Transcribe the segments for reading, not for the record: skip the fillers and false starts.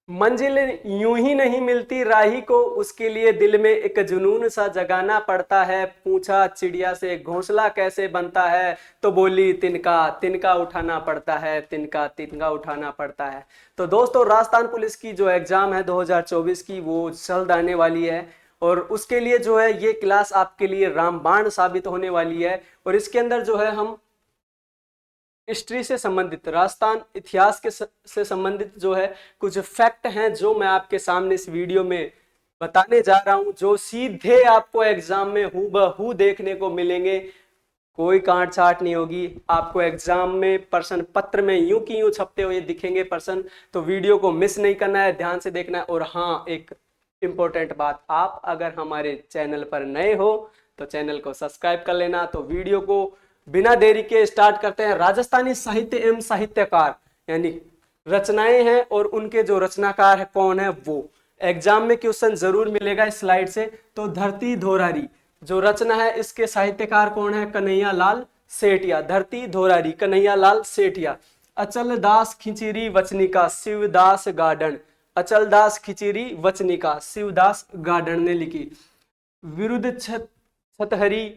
मंजिल यूं ही नहीं मिलती राही को, उसके लिए दिल में एक जुनून सा जगाना पड़ता है। पूछा चिड़िया से घोंसला कैसे बनता है, तो बोली तिनका तिनका उठाना पड़ता है, तिनका तिनका उठाना पड़ता है। तो दोस्तों, राजस्थान पुलिस की जो एग्जाम है 2024 की, वो जल्द आने वाली है और उसके लिए जो है ये क्लास आपके लिए रामबाण साबित होने वाली है। और इसके अंदर जो है हम हिस्ट्री से संबंधित, राजस्थान इतिहास के से संबंधित जो है कुछ फैक्ट हैं जो मैं आपके सामने इस वीडियो में बताने जा रहा हूं, जो सीधे आपको एग्जाम में हूबहू देखने को मिलेंगे। कोई काट छाट नहीं होगी आपको। एग्जाम में प्रश्न पत्र में यूं की यूं छपते हुए दिखेंगे प्रश्न। तो वीडियो को मिस नहीं करना है, ध्यान से देखना है। और हाँ, एक इंपॉर्टेंट बात, आप अगर हमारे चैनल पर नए हो तो चैनल को सब्सक्राइब कर लेना। तो वीडियो को बिना देरी के स्टार्ट करते हैं। राजस्थानी साहित्य एवं साहित्यकार यानी रचनाएं हैं और उनके जो रचनाकार है कौन है, वो एग्जाम में क्वेश्चन जरूर मिलेगा इस स्लाइड से। तो धरती धोरारी जो रचना है, इसके साहित्यकार कौन है? कन्हैया लाल सेठिया। धरती धोरारी कन्हैया लाल सेठिया। अचल दास खिचरी वचनिका शिवदास गार्डन। अचल दास खिचरी वचनिका शिवदास गार्डन ने लिखी। विरुद्ध छतहरी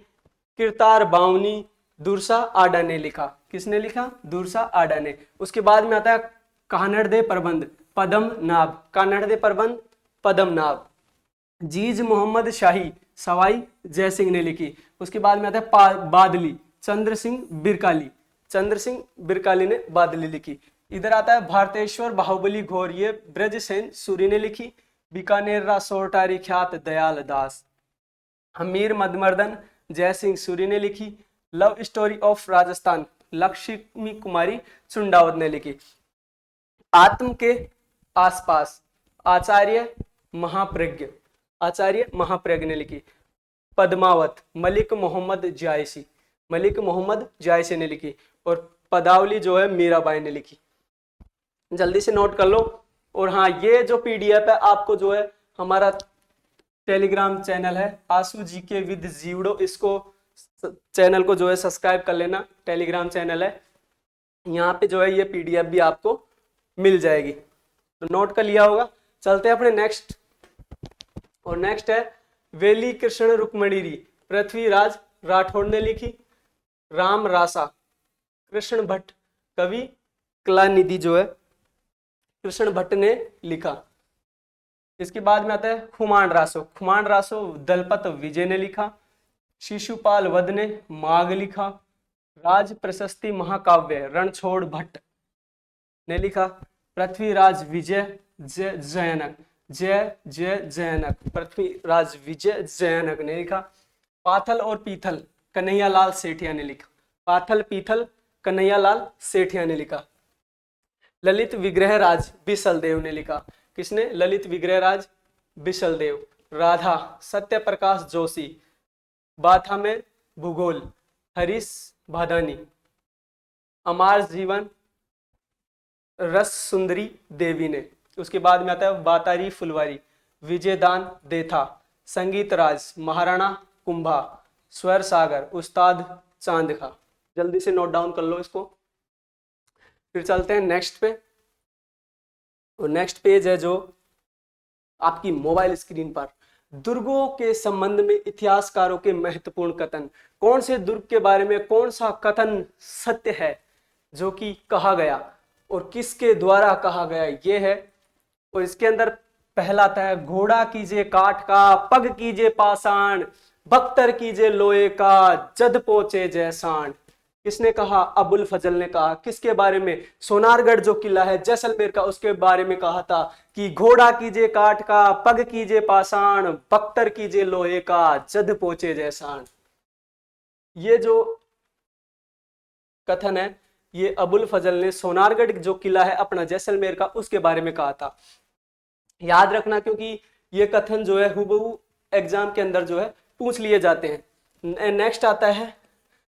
किरतार बावनी दुर्सा आडा ने लिखा। किसने लिखा? दुर्सा आडा ने। उसके बाद में आता है कानड़दे प्रबंध पदम नाभ। कानड़दे प्रबंध पदम नाभ। जीज मोहम्मद शाही सवाई जयसिंह ने लिखी। उसके बाद में आता है बादली चंद्र सिंह बिरकाली। चंद्र सिंह बिरकाली ने बादली लिखी। इधर आता है भारतेश्वर बाहुबली घोर, ये ब्रजसेन सूरी ने लिखी। बीकानेर रा सोरटारी ख्यात दयाल दास। हमीर मदमर्दन जयसिंह सूरी ने लिखी। Love story of Rajasthan Lakshmi Kumari Chundawat ने लिखी। आत्म के आसपास आचार्य महाप्रज्ञ, आचार्य महाप्रज्ञ ने लिखी। पद्मावत मलिक मोहम्मद जायसी, मलिक मोहम्मद जायसी ने लिखी। और पदावली जो है मीराबाई ने लिखी। जल्दी से नोट कर लो। और हाँ, ये जो पीडीएफ है आपको जो है हमारा टेलीग्राम चैनल है आशु जी के विद जीवड़ो, इसको चैनल को जो है सब्सक्राइब कर लेना। टेलीग्राम चैनल है, यहाँ पे जो है ये पीडीएफ भी आपको मिल जाएगी। तो नोट कर लिया होगा। चलते हैं अपने नेक्स्ट। और नेक्स्ट है वेली कृष्ण रुक्मणीरी, पृथ्वीराज राठौड़ ने लिखी। राम रासा कृष्ण भट्ट, कवि कलानिधि जो है कृष्ण भट्ट ने लिखा। इसके बाद में आता है खुमान रासो। खुमान रासो दलपत विजय ने लिखा। शिशुपाल वध ने माघ लिखा। राज प्रशस्ति महाकाव्य रणछोड़ भट्ट ने लिखा। पृथ्वीराज विजय जयनक, जय जय जयनक, पृथ्वीराज विजय जयनक ने लिखा। पाथल और पीथल कन्हैया लाल सेठिया ने लिखा। पाथल पीथल कन्हैया लाल सेठिया ने लिखा। ललित विग्रहराज बिसल देव ने लिखा। किसने? ललित विग्रहराज बिसल देव। राधा सत्य प्रकाश जोशी। बाथा में भूगोल हरीश भादानी। अमार जीवन रस सुंदरी देवी ने। उसके बाद में आता है बातारी फुलवारी विजयदान देथा। संगीत राज महाराणा कुंभा। स्वर सागर उस्ताद चांद खा। जल्दी से नोट डाउन कर लो इसको। फिर चलते हैं नेक्स्ट पे। और नेक्स्ट पेज है जो आपकी मोबाइल स्क्रीन पर, दुर्गों के संबंध में इतिहासकारों के महत्वपूर्ण कथन। कौन से दुर्ग के बारे में कौन सा कथन सत्य है जो कि कहा गया और किसके द्वारा कहा गया, ये है। और इसके अंदर पहला आता है घोड़ा कीजिए काठ का, पग कीजिए पाषाण, बख्तर कीजिए लोहे का, जद पोचे जैसान। किसने कहा? अबुल फजल ने कहा। किसके बारे में? सोनारगढ़ जो किला है जैसलमेर का, उसके बारे में कहा था कि घोड़ा कीजिए काठ का, पग कीजिए पाषाण, बख्तर कीजिए लोहे का, जद पोचे जैसान। ये जो कथन है ये अबुल फजल ने सोनारगढ़ जो किला है अपना जैसलमेर का, उसके बारे में कहा था। याद रखना, क्योंकि ये कथन जो है हुबहू एग्जाम के अंदर जो है पूछ लिए जाते हैं। नेक्स्ट आता है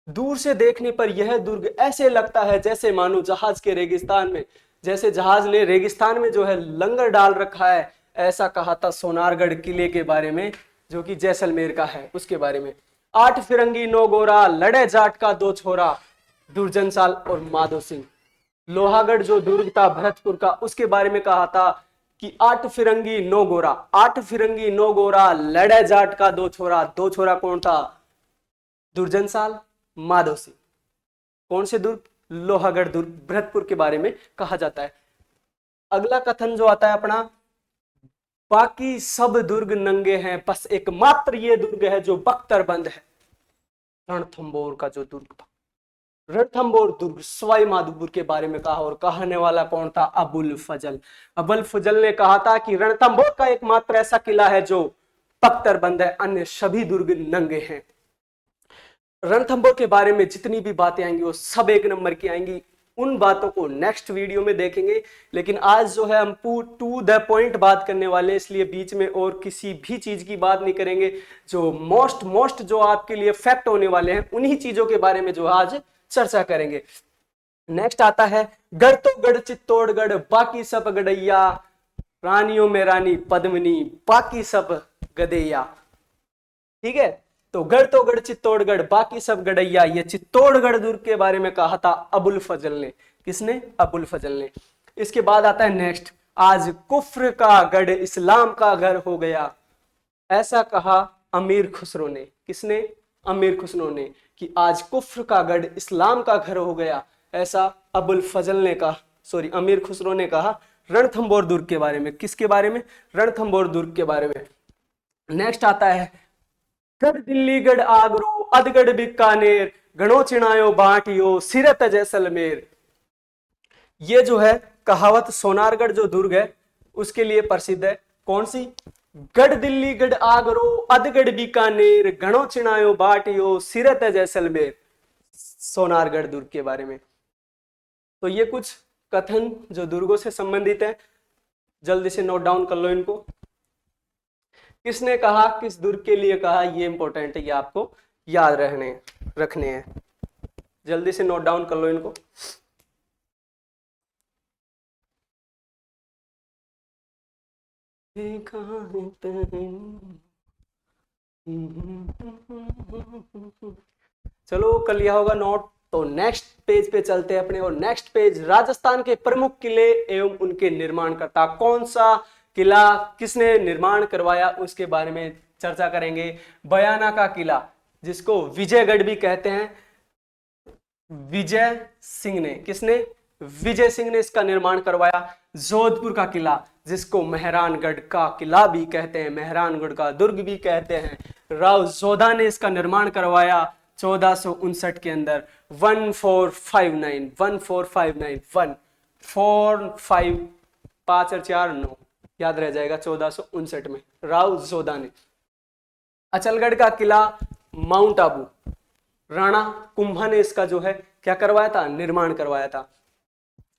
दूर से देखने पर यह दुर्ग ऐसे लगता है जैसे मानो जहाज के रेगिस्तान में, जैसे जहाज ने रेगिस्तान में जो है लंगर डाल रखा है, ऐसा कहा था सोनारगढ़ किले के बारे में जो कि जैसलमेर का है, उसके बारे में। 8 फिरंगी 9 गोरा, लड़े जाट का 2 छोरा, दुर्जन साल और माधो सिंह। लोहागढ़ जो दुर्ग था भरतपुर का, उसके बारे में कहा था कि 8 फिरंगी 9 गोरा, 8 फिरंगी 9 गोरा, लड़े जाट का 2 छोरा। 2 छोरा कौन था? दुर्जनसाल, माधव सिंह। कौन से दुर्ग? लोहागढ़ दुर्ग, भरतपुर के बारे में कहा जाता है। अगला कथन जो आता है अपना, बाकी सब दुर्ग नंगे हैं, बस एकमात्र ये दुर्ग है जो बख्तरबंद है। रणथंबोर का जो दुर्ग था, रणथंबोर दुर्ग सवाई माधोपुर के बारे में कहा, और कहने वाला कौन था? अबुल फजल। अबुल फजल ने कहा था कि रणथंबोर का एकमात्र ऐसा किला है जो बख्तरबंद है, अन्य सभी दुर्ग नंगे हैं। रणथंबोर के बारे में जितनी भी बातें आएंगी वो सब एक नंबर की आएंगी, उन बातों को नेक्स्ट वीडियो में देखेंगे। लेकिन आज जो है हम टू द पॉइंट बात करने वाले हैं, इसलिए बीच में और किसी भी चीज की बात नहीं करेंगे। जो मोस्ट जो आपके लिए फैक्ट होने वाले हैं उन्हीं चीजों के बारे में जो आज चर्चा करेंगे। नेक्स्ट आता है, गढ़ तो गढ़ चित्तौड़गढ़, बाकी सब गड़ैया, रानियों में रानी पद्मिनी, बाकी सब गदैया। ठीक है, तो गढ़ तो गढ़ चित्तौड़गढ़, बाकी सब गड़ैया, ये चित्तौड़गढ़ दुर्ग के बारे में कहा था अबुल फजल ने। किसने? अबुल फजल ने। इसके बाद आता है नेक्स्ट, आज कुफ्र का गढ़ इस्लाम का घर हो गया, ऐसा कहा अमीर खुसरो ने। किसने? अमीर खुसरो ने, कि आज कुफ्र का गढ़ इस्लाम का घर हो गया, ऐसा अबुल फजल ने कहा, सॉरी अमीर खुसरो ने कहा रणथंबोर दुर्ग के बारे में। किसके बारे में? रणथंबोर दुर्ग के बारे में। नेक्स्ट आता है, गढ़ दिल्लीगढ़ आगरो, अधगढ़ बीकानेर, गणो चिणायो बांटियो, सिरत जैसलमेर। ये जो है कहावत सोनारगढ़ जो दुर्ग है उसके लिए प्रसिद्ध है। कौन सी? गढ़ दिल्लीगढ़ आगरो, अधगढ़ बीकानेर, गणो चिणायो बांटियो, सिरत जैसलमेर, सोनारगढ़ दुर्ग के बारे में। तो ये कुछ कथन जो दुर्गों से संबंधित है, जल्दी से नोट डाउन कर लो इनको। किसने कहा, किस दुर्ग के लिए कहा, ये इंपॉर्टेंट है, ये आपको याद रखने हैं। जल्दी से नोट डाउन कर लो इनको। चलो कर लिया होगा नोट, तो नेक्स्ट पेज पे चलते हैं अपने। और नेक्स्ट पेज, राजस्थान के प्रमुख किले एवं उनके निर्माणकर्ता। कौन सा किला किसने निर्माण करवाया उसके बारे में चर्चा करेंगे। बयाना का किला, जिसको विजयगढ़ भी कहते हैं, विजय सिंह ने। किसने? विजय सिंह ने इसका निर्माण करवाया। जोधपुर का किला, जिसको मेहरानगढ़ का किला भी कहते हैं, मेहरानगढ़ का दुर्ग भी कहते हैं, राव जोधा ने इसका निर्माण करवाया 1459 के अंदर। 1459 5 और 4 9 याद रह जाएगा, 1459 में राव जोधा ने। अचलगढ़ का किला, माउंट आबू, राणा कुंभा ने इसका जो है क्या करवाया था? निर्माण करवाया था।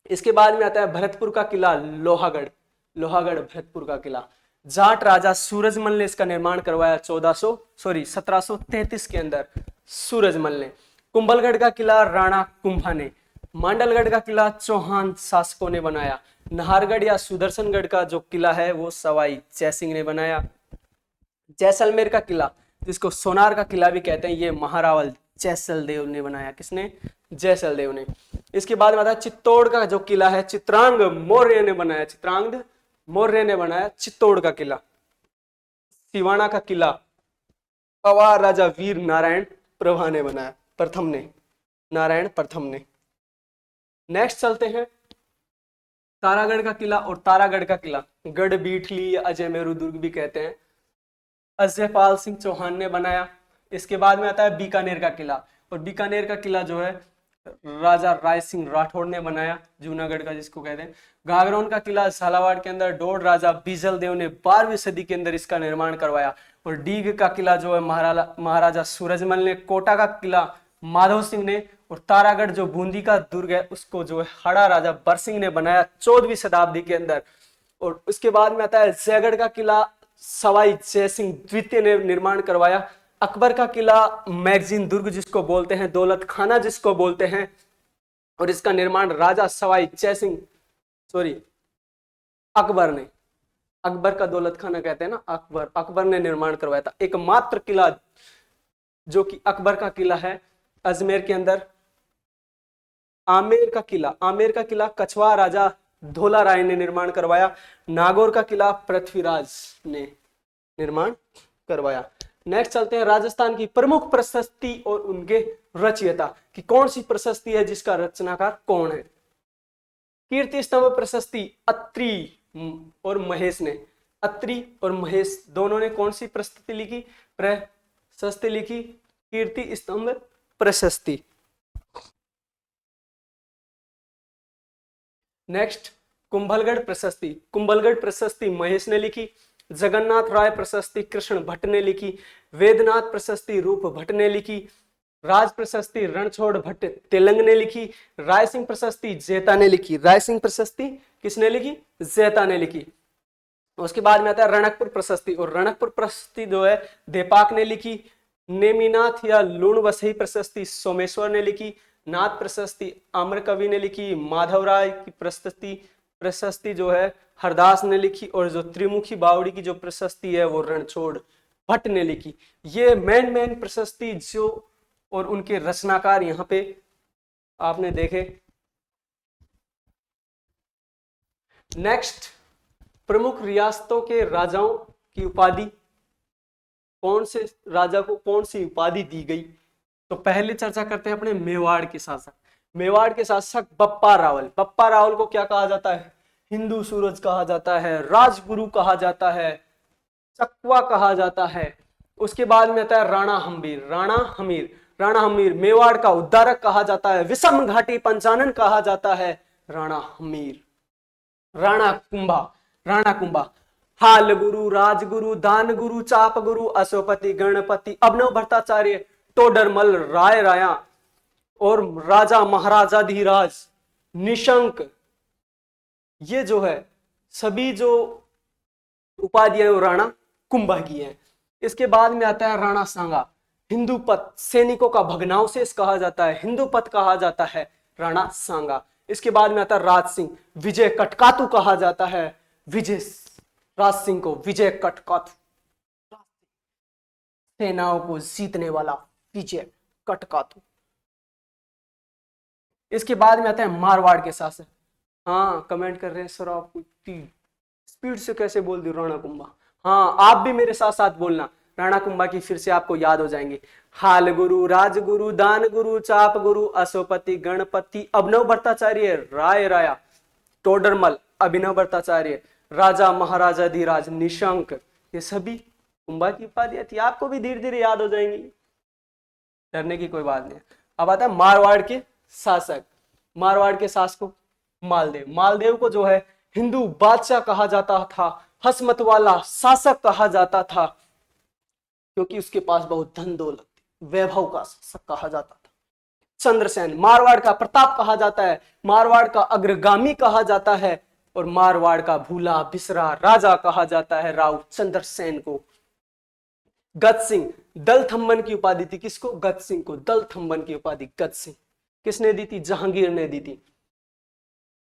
इसके बाद में आता है भरतपुर का किला, लोहागढ़ भरतपुर का किला, जाट राजा सूरजमल ने इसका निर्माण करवाया 1733 के अंदर, सूरजमल ने। कुंभलगढ़ का किला राणा कुंभा ने। मांडलगढ़ का किला चौहान शासकों ने बनाया। नाहरगढ़ या सुदर्शनगढ़ का जो किला है वो सवाई जयसिंह ने बनाया। जैसलमेर का किला, जिसको सोनार का किला भी कहते हैं, ये महारावल जैसलदेव ने बनाया। किसने? जैसलदेव ने। इसके बाद में आता है चित्तौड़ का जो किला है, चित्रांग मौर्य ने बनाया। चित्रांग मौर्य ने बनाया चित्तौड़ का किला। सिवाना का किला पवार राजा वीर नारायण प्रभा ने बनाया, प्रथम ने, नारायण प्रथम ने। नेक्स्ट चलते हैं तारागढ़ का किला। और तारागढ़ का किला गढ़ बीठली या अजय मेरू दुर्ग भी कहते हैं, अजयपाल सिंह चौहान ने बनाया। इसके बाद में आता है बीकानेर का किला। और बीकानेर का किला जो है राजा राय सिंह राठौड़ ने बनाया, जूनागढ़ का जिसको कहते हैं। गागरोन का किला झालावाड़ के अंदर डोड राजा बीजल देव ने 12वीं सदी के अंदर इसका निर्माण करवाया। और डीग का किला जो है महाराजा सूरजमल ने। कोटा का किला माधव सिंह ने। और तारागढ़ जो बूंदी का दुर्ग है उसको जो है हड़ा राजा बरसिंह ने बनाया 14वीं शताब्दी के अंदर। और उसके बाद में आता है जयगढ़ का किला सवाई जयसिंह द्वितीय ने निर्माण करवाया। अकबर का किला मैगजीन दुर्ग जिसको बोलते हैं, दौलत खाना जिसको बोलते हैं, और इसका निर्माण राजा सवाई जयसिंह अकबर ने, अकबर का दौलत खाना कहते हैं ना, अकबर ने निर्माण करवाया था। एकमात्र किला जो कि अकबर का किला है अजमेर के अंदर, आमेर का किला कछवा राजा धोला राय ने निर्माण करवाया। नागौर का किला पृथ्वीराज ने निर्माण करवाया। नेक्स्ट चलते हैं राजस्थान की प्रमुख प्रशस्ति और उनके रचयिता कि कौन सी प्रशस्ति है जिसका रचनाकार कौन है। कीर्ति स्तंभ प्रशस्ति अत्रि और महेश ने, अत्रि और महेश दोनों ने कौन सी प्रशस्ति लिखी? कीर्ति स्तंभ प्रशस्ति। नेक्स्ट कुंभलगढ़ प्रशस्ति, कुंभलगढ़ प्रशस्ति महेश ने लिखी। जगन्नाथ राय प्रशस्ति कृष्ण भट्ट ने लिखी। वेदनाथ प्रशस्ति रूप भट्ट ने लिखी। राज प्रशस्ति रणछोड़ भट्ट तेलंग ने लिखी। रायसिंह प्रशस्ति जेता ने लिखी। रायसिंह प्रशस्ति किसने लिखी? जेता ने लिखी। उसके बाद में आता है रणकपुर प्रशस्ति, और रणकपुर प्रशस्ति जो है देपाक ने लिखी। नेमिनाथ या लूण वसई प्रशस्ति सोमेश्वर ने लिखी। नाथ प्रशस्ति आम्र कवि ने लिखी। माधवराय की प्रशस्ति जो है हरदास ने लिखी। और जो त्रिमुखी बावड़ी की जो प्रशस्ति है वो रणछोड़ भट्ट ने लिखी। ये मेन प्रशस्ति जो और उनके रचनाकार यहाँ पे आपने देखे। नेक्स्ट प्रमुख रियासतों के राजाओं की उपाधि, कौन से राजा को कौन सी उपाधि दी गई? तो पहले चर्चा करते हैं अपने मेवाड़ के शासक। मेवाड़ के शासक बप्पा रावल। बप्पा रावल को क्या कहा जाता है? हिंदू सूरज कहा जाता है, राजगुरु कहा जाता है, चकवा कहा जाता है। उसके बाद में आता है राणा हमीर। राणा हमीर मेवाड़ का उद्धारक कहा जाता है। विषम घाटी पंचानन कहा जाता है राणा हमीर। राणा कुंभा हाल गुरु, राजगुरु, दान गुरु, चाप गुरु, अशोपति, गणपति, अभिनव भट्टाचार्य, टोडरमल, राय राया और राजा महाराजाधिराज, निशंक, ये जो है सभी जो उपाधियां वो राणा कुंभा की हैं। इसके बाद में आता है राणा सांगा। हिंदूपत, सैनिकों का भग्नावशेष कहा जाता है, हिंदूपत कहा जाता है राणा सांगा। इसके बाद में आता है राज सिंह। विजय कटकातु कहा जाता है राज सिंह को विजय कटकातु, सेनाओं को जीतने वाला विजय कटकातु। इसके बाद में आता है मारवाड़ के शासक। हाँ, कमेंट कर रहे हैं सर आप स्पीड से कैसे बोल दी राणा कुंभा। हाँ, आप भी मेरे साथ साथ बोलना। राणा कुंभा की फिर से आपको याद हो जाएंगे। हाल गुरु, राजगुरु, दान गुरु, चाप गुरु, अशोपति, गणपति, अभिनव भट्टाचार्य, राय राया, टोडरमल, अभिनव भट्टाचार्य, राजा महाराजाधिराज, निशंक, ये सभी कुंभा की उपाधियां थी। आपको भी धीरे धीरे याद हो जाएंगी, डरने की कोई बात नहीं। अब आता है मारवाड़ के शासक। मारवाड़ के शासक मालदेव। मालदेव को जो है हिंदू बादशाह कहा जाता था, हसमत वाला शासक कहा जाता था, क्योंकि उसके पास बहुत धन दौलत, वैभव का शासक कहा जाता था। चंद्रसेन, मारवाड़ का प्रताप कहा जाता है, मारवाड़ का अग्रगामी कहा जाता है, और मारवाड़ का भूला बिसरा राजा कहा जाता है राव चंद्रसेन को। गद सिंह, दलथम्बन की उपाधि थी किसको? गद सिंह को दलथम्बन की उपाधि गद सिंह किसने दी थी? जहांगीर ने दी थी।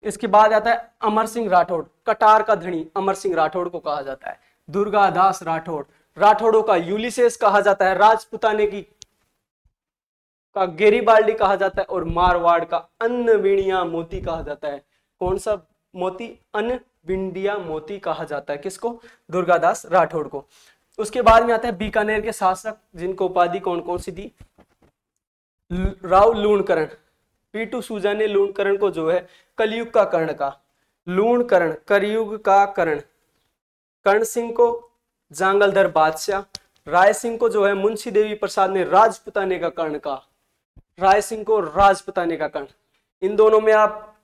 इसके बाद आता है अमर सिंह राठौड़। कटार का धनी अमर सिंह राठौड़ को कहा जाता है। दुर्गादास राठौड़, राठौड़ों का यूलिसेस कहा जाता है, राजपुताने की का गेरीबाल्डी कहा जाता है, और मारवाड़ का अन्नवीणिया मोती कहा जाता है। कौन सा मोती? अन्नविंडिया मोती कहा जाता है किसको? दुर्गादास राठौड़ को। उसके बाद में आता है बीकानेर के शासक, जिनको उपाधि कौन कौन सी दी? राव लूणकरण। पीटू सूजा ने लूणकरण को जो है कलयुग का कर्ण का, लूणकरण कलयुग का कर्ण। कर्ण सिंह को जांगलधर बादशाह, राय सिंह को जो है मुंशी देवी प्रसाद ने राजपुताने का कर्ण का, राय सिंह को राजपुताने का कर्ण। इन दोनों में आप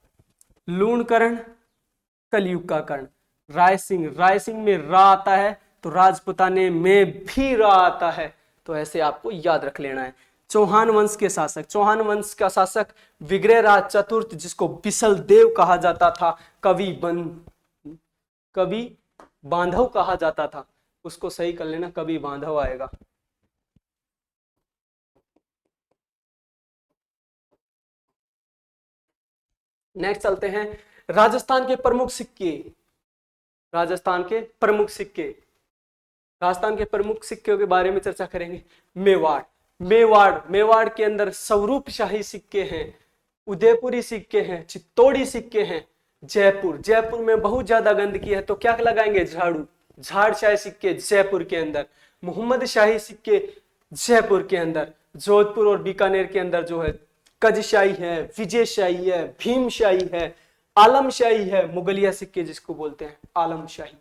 लूणकरण कलयुग का कर्ण, राय सिंह में रा आता है तो राजपुताने में भी रा आता है, तो ऐसे आपको याद रख लेना है। चौहान वंश के शासक, चौहान वंश का शासक विग्रहराज चतुर्थ, जिसको बिसल देव कहा जाता था, कवि बांधव कहा जाता था, उसको सही कर लेना, कवि बांधव आएगा। नेक्स्ट चलते हैं राजस्थान के प्रमुख सिक्के। राजस्थान के प्रमुख सिक्कों के बारे में चर्चा करेंगे। मेवाड़ के अंदर स्वरूप शाही सिक्के हैं, उदयपुरी सिक्के हैं, चित्तौड़ी सिक्के हैं, जयपुर, जयपुर में बहुत ज्यादा गंदगी है तो क्या लगाएंगे, झाड़ू। झाड़शाही सिक्के जयपुर के अंदर, मोहम्मद शाही सिक्के जयपुर के अंदर, जोधपुर और बीकानेर के अंदर जो है कजशाही है, विजयशाही है, भीमशाही है, आलमशाही है, मुगलिया सिक्के जिसको बोलते हैं आलमशाही।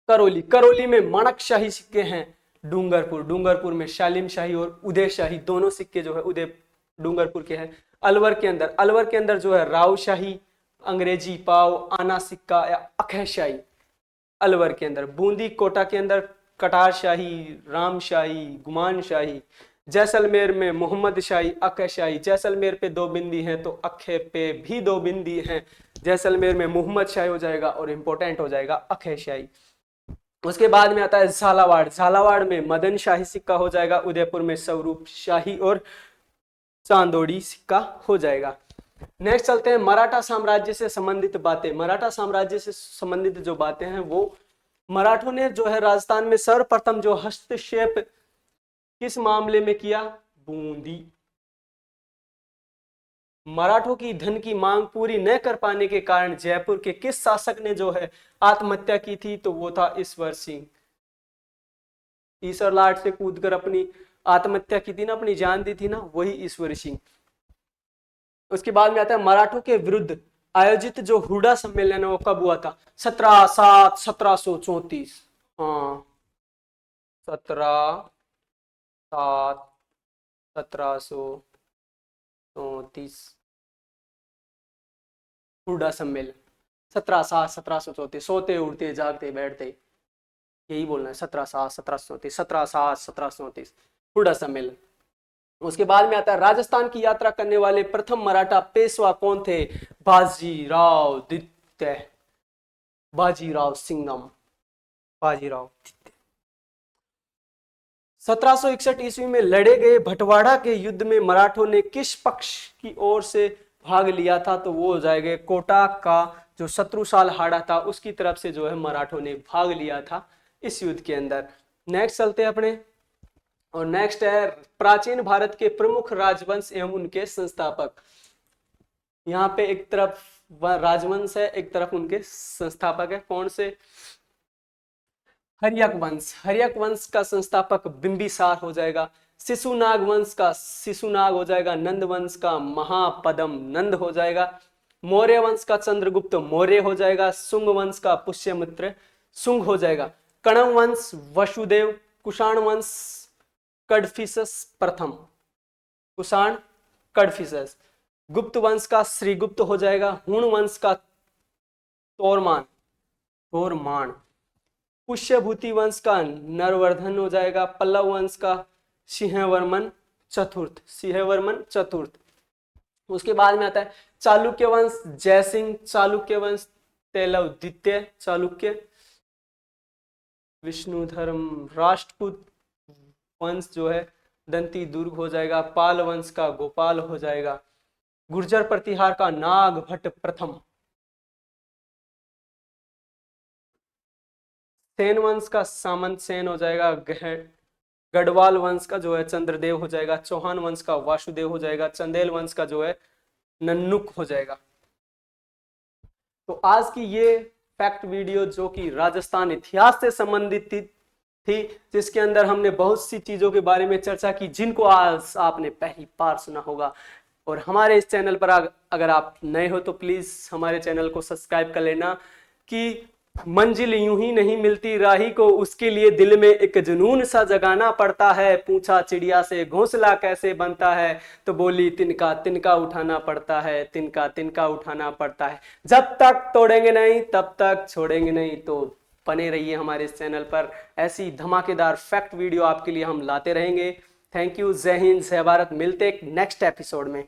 करौली, करौली में माणकशाही सिक्के हैं। डूंगरपुर, डूंगरपुर में शालिम शाही और उदय शाही दोनों सिक्के जो है उदय डूंगरपुर के हैं। अलवर के अंदर, अलवर के अंदर जो है राव शाही, अंग्रेजी पाव, आना सिक्का या अखय शाही अलवर के अंदर। बूंदी कोटा के अंदर कटार शाही, राम शाही, गुमान शाही। जैसलमेर में मोहम्मद शाही, अखय शाही। जैसलमेर पे 2 बिंदी हैं तो अखय पे भी 2 बिंदी हैं। जैसलमेर में मोहम्मद शाही हो जाएगा और इंपॉर्टेंट हो जाएगा अखय शाही। उसके बाद में आता है झालावाड़, झालावाड़ में मदन शाही सिक्का हो जाएगा। उदयपुर में स्वरूप शाही और चांदोड़ी सिक्का हो जाएगा। नेक्स्ट चलते हैं मराठा साम्राज्य से संबंधित बातें। मराठा साम्राज्य से संबंधित जो बातें हैं वो, मराठों ने जो है राजस्थान में सर्वप्रथम जो हस्तक्षेप किस मामले में किया, बूंदी। मराठों की धन की मांग पूरी न कर पाने के कारण जयपुर के किस शासक ने जो है आत्महत्या की थी, तो वो था ईश्वर सिंह। ईश्वर लाट से कूदकर अपनी आत्महत्या की थी ना, अपनी जान दी थी ना, वही ईश्वर सिंह। उसके बाद में आता है मराठों के विरुद्ध आयोजित जो हुडा सम्मेलन है वो कब हुआ था, 17/7/1734। हाँ, 17/7/1734 हुडा सम्मेलन। 17/7/1734, सोते उठते जागते बैठते यही बोलना है, 17/7/1734, 17/7/1734 हुडा सम्मेलन। उसके बाद में आता है राजस्थान की यात्रा करने वाले प्रथम मराठा पेशवा कौन थे, बाजीराव द्वितीय, बाजीराव सिंघम, बाजीराव द्वितीय। 1761 ईस्वी में लड़े गए भटवाड़ा के युद्ध में मराठों ने किस पक्ष की ओर से भाग लिया था, तो वो हो जाएगा कोटा का जो शत्रुसाल हाड़ा था उसकी तरफ से जो है मराठों ने भाग लिया था इस युद्ध के अंदर। नेक्स्ट चलते हैं अपने, और नेक्स्ट है प्राचीन भारत के प्रमुख राजवंश एवं उनके संस्थापक। यहाँ पे एक तरफ राजवंश है, एक तरफ उनके संस्थापक है। कौन से, हर्यक वंश, हर्यक वंश का संस्थापक बिंबिसार हो जाएगा। शिशुनाग वंश का शिशुनाग हो जाएगा। नंद वंश का महापदम नंद हो जाएगा। मौर्य वंश का चंद्रगुप्त मौर्य हो जाएगा। शुंग वंश का पुष्यमित्र शुंग हो जाएगा। कणव वंश वसुदेव। कुषाण वंश कडफिसस प्रथम, कुषाण कडफिसस। गुप्त वंश का श्रीगुप्त हो जाएगा। हुण वंश का तोरमान, तोरमान। पुष्यभूति वंश का नरवर्धन हो जाएगा। पल्लव वंश का सिंहवर्मन चतुर्थ, सिंहवर्मन चतुर्थ। उसके बाद में आता है चालुक्य वंश जयसिंह। चालुक्य वंश तेलव द्वितीय चालुक्य। विष्णुधर्म राष्ट्रकूट वंश जो है दंती दुर्ग हो जाएगा। पाल वंश का गोपाल हो जाएगा। गुर्जर प्रतिहार का नाग भट्ट प्रथम। सेन वंश का सामंत सेन हो जाएगा। गढ़वाल वंश का जो है चंद्रदेव हो जाएगा। चौहान वंश का वासुदेव हो जाएगा। चंदेल वंश का जो है नन्नुक हो जाएगा। तो आज की ये फैक्ट वीडियो जो कि राजस्थान इतिहास से संबंधित थी, जिसके अंदर हमने बहुत सी चीजों के बारे में चर्चा की जिनको आज आपने पहली बार सुना होगा। और हमारे इस चैनल पर अगर आप नए हो तो प्लीज हमारे चैनल को सब्सक्राइब कर लेना कि मंजिल यूं ही नहीं मिलती राही को, उसके लिए दिल में एक जुनून सा जगाना पड़ता है। पूछा चिड़िया से घोंसला कैसे बनता है, तो बोली तिनका तिनका उठाना पड़ता है, तिनका तिनका उठाना पड़ता है। जब तक तोड़ेंगे नहीं तब तक छोड़ेंगे नहीं। तो बने रहिए हमारे इस चैनल पर, ऐसी धमाकेदार फैक्ट वीडियो आपके लिए हम लाते रहेंगे। थैंक यू, जय हिंद, जय भारत। मिलते नेक्स्ट एपिसोड में।